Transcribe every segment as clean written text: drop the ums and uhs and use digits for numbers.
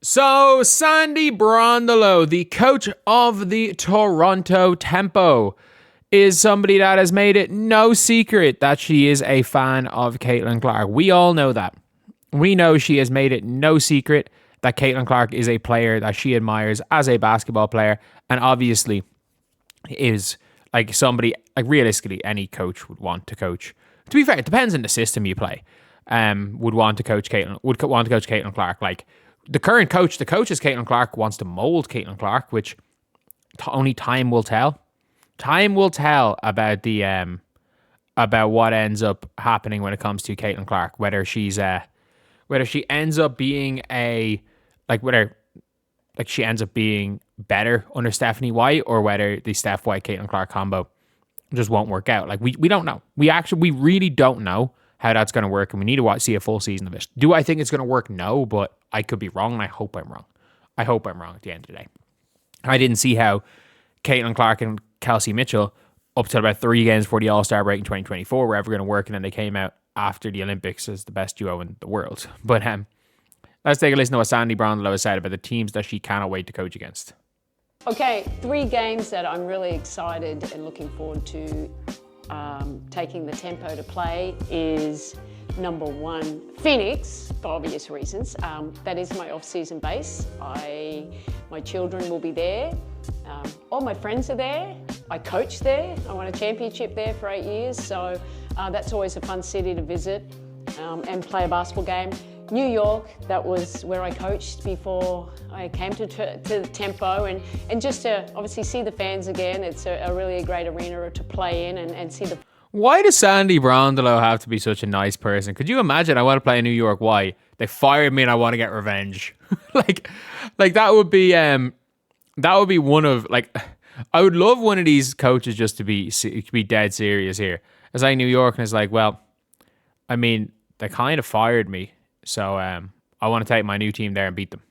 So, Sandy Brondello, the coach of the Toronto Tempo, is somebody that has made it no secret that she is a fan of Caitlin Clark. We all know that. We know she has made it no secret that Caitlin Clark is a player that she admires as a basketball player, and obviously is like somebody, like realistically, any coach would want to coach. To be fair, it depends on the system you play. Would want to coach Caitlin Clark. Like the current coach, the coach is Caitlin Clark, wants to mold Caitlin Clark, which only time will tell. Time will tell about the about what ends up happening when it comes to Caitlin Clark. Whether she ends up being she ends up being better under Stephanie White, or whether the Steph White Caitlin Clark combo just won't work out. Like we don't know. We really don't know how that's going to work, and we need to see a full season of it. Do I think it's going to work? No, but I could be wrong, and I hope I'm wrong. I hope I'm wrong at the end of the day. I didn't see how Caitlin Clark and Kelsey Mitchell, up till about 3 games before the All-Star break in 2024, were ever going to work, and then they came out after the Olympics as the best duo in the world. But let's take a listen to what Sandy Brondello has said about the teams that she cannot wait to coach against. Okay, 3 games that I'm really excited and looking forward to taking the Tempo to play is number 1, Phoenix, for obvious reasons. That is my off-season base. My children will be there. All my friends are there. I coach there. I won a championship there for 8 years, so that's always a fun city to visit and play a basketball game. New York, that was where I coached before I came to the Tempo, and just to obviously see the fans again. It's a really great arena to play in and see the... Why does Sandy Brondello have to be such a nice person? Could you imagine? I want to play in New York. Why? They fired me and I want to get revenge. like that would be one of, like, I would love one of these coaches just to be dead serious here. It's like New York, and it's like, well, I mean, they kind of fired me. So I want to take my new team there and beat them.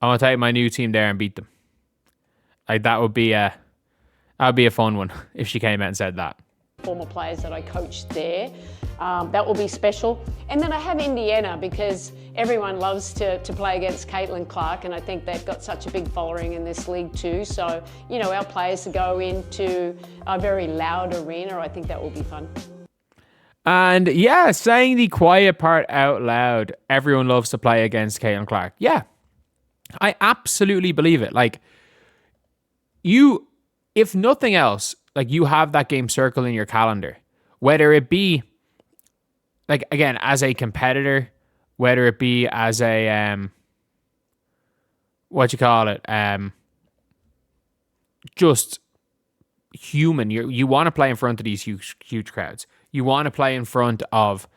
Like that would be a fun one if she came out and said that. Former players that I coached there, that will be special. And then I have Indiana, because everyone loves to play against Caitlin Clark, and I think they've got such a big following in this league too. So, you know, our players to go into a very loud arena, I think that will be fun. And yeah, saying the quiet part out loud, everyone loves to play against Caitlin Clark. Yeah, I absolutely believe it. Like, if nothing else, like, you have that game circled in your calendar, whether it be, like, again, as a competitor, whether it be as a, just human. You want to play in front of these huge crowds. You want to play in front of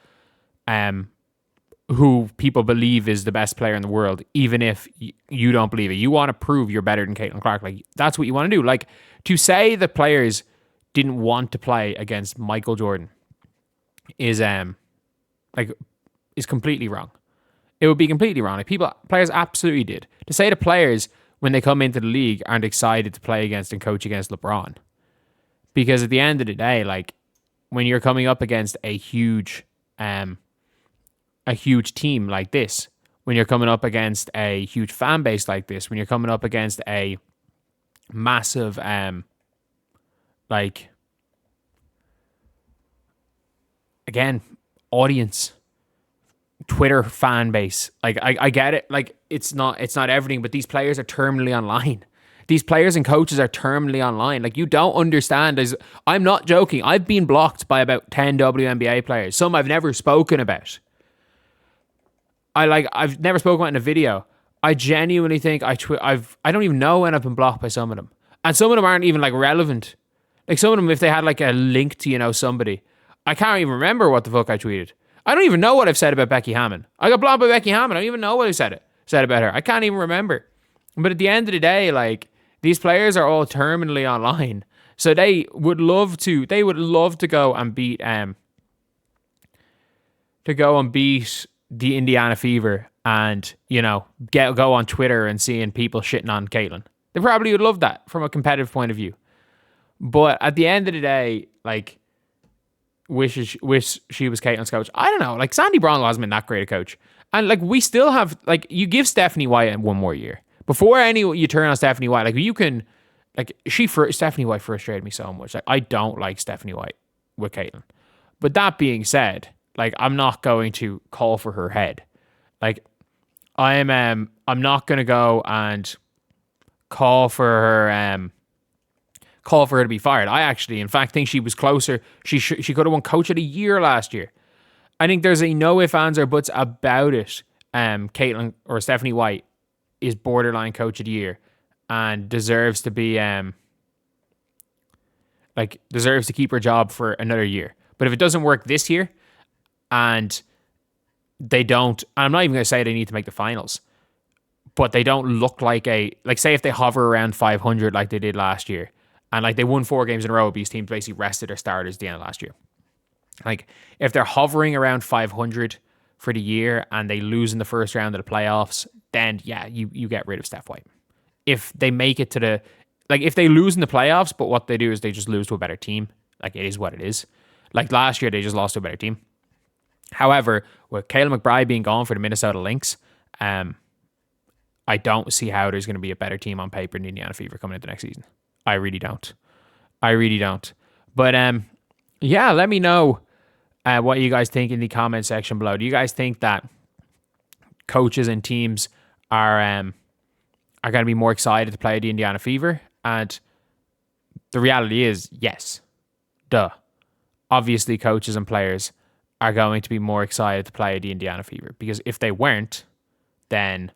who people believe is the best player in the world, even if you don't believe it. You want to prove you're better than Caitlin Clark. Like, that's what you want to do. Like, to say that players didn't want to play against Michael Jordan is completely wrong. It would be completely wrong. Like, players absolutely did. To say that players, when they come into the league, aren't excited to play against and coach against LeBron, because at the end of the day, like, when you're coming up against a huge team like this, when you're coming up against a huge fan base like this, when you're coming up against a massive audience, Twitter fan base, like, I get it. Like, it's not everything, but these players are terminally online. These players and coaches are terminally online. Like, you don't understand. I'm not joking. I've been blocked by about 10 WNBA players. Some I've never spoken about. I've never spoken about in a video. I genuinely think I don't even know when I've been blocked by some of them. And some of them aren't even, like, relevant. Like, some of them, if they had, like, a link to, you know, somebody, I can't even remember what the fuck I tweeted. I don't even know what I've said about Becky Hammon. I got blocked by Becky Hammon. I don't even know what I said about her. I can't even remember. But at the end of the day, like, these players are all terminally online. So they would love to go and beat the Indiana Fever, and, you know, go on Twitter and seeing people shitting on Caitlin. They probably would love that from a competitive point of view. But at the end of the day, like, wish she was Caitlin's coach. I don't know. Like, Sandy Brondello hasn't been that great a coach. And like we still have like you give Stephanie White one more year before you turn on Stephanie White. Like you can like Stephanie White frustrated me so much. Like I don't like Stephanie White with Caitlin. But that being said, like I'm not going to call for her head. Like I'm not going to go and call for her to be fired. I actually, in fact, think she was closer. She could have won Coach of the Year last year. I think there's a no ifs, ands, or buts about it. Caitlin or Stephanie White is borderline Coach of the Year and deserves to be deserves to keep her job for another year. But if it doesn't work this year, and they don't, I'm not even going to say they need to make the finals, but they don't look like say if they hover around 500 like they did last year, and like they won 4 games in a row, these teams basically rested their starters at the end of last year. Like if they're hovering around 500 for the year and they lose in the first round of the playoffs, then yeah, you get rid of Steph White. If they make it to if they lose in the playoffs, but what they do is they just lose to a better team. Like it is what it is. Like last year, they just lost to a better team. However, with Kayla McBride being gone for the Minnesota Lynx, I don't see how there's going to be a better team on paper than Indiana Fever coming into next season. I really don't. But yeah, let me know what you guys think in the comment section below. Do you guys think that coaches and teams are going to be more excited to play the Indiana Fever? And the reality is, yes. Duh. Obviously, coaches and players are going to be more excited to play the Indiana Fever, because if they weren't, then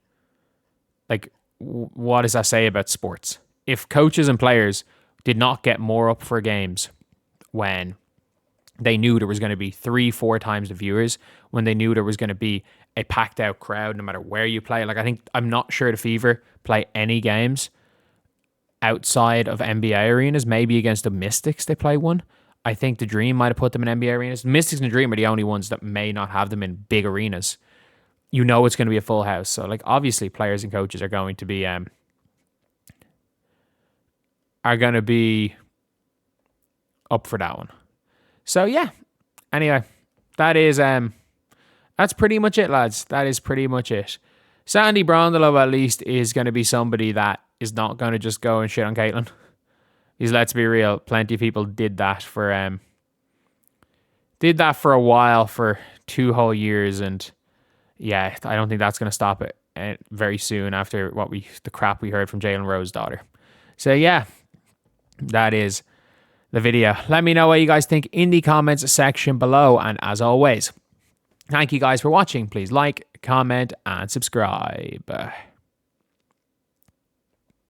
like what does that say about sports? If coaches and players did not get more up for games when they knew there was going to be 3-4 times the viewers, when they knew there was going to be a packed out crowd no matter where you play, like I'm not sure the Fever play any games outside of NBA arenas. Maybe against the Mystics they play one. I think the Dream might have put them in NBA arenas. Mystics and the Dream are the only ones that may not have them in big arenas. You know it's going to be a full house. So like obviously players and coaches are going to be up for that one. So yeah. Anyway, that's pretty much it, lads. That is pretty much it. Sandy Brondello at least is going to be somebody that is not going to just go and shit on Caitlin. Because let's be real, plenty of people did that for a while, for 2 whole years, and yeah, I don't think that's going to stop it very soon after the crap we heard from Jalen Rose's daughter. So yeah, that is the video. Let me know what you guys think in the comments section below, and as always, thank you guys for watching. Please like, comment, and subscribe.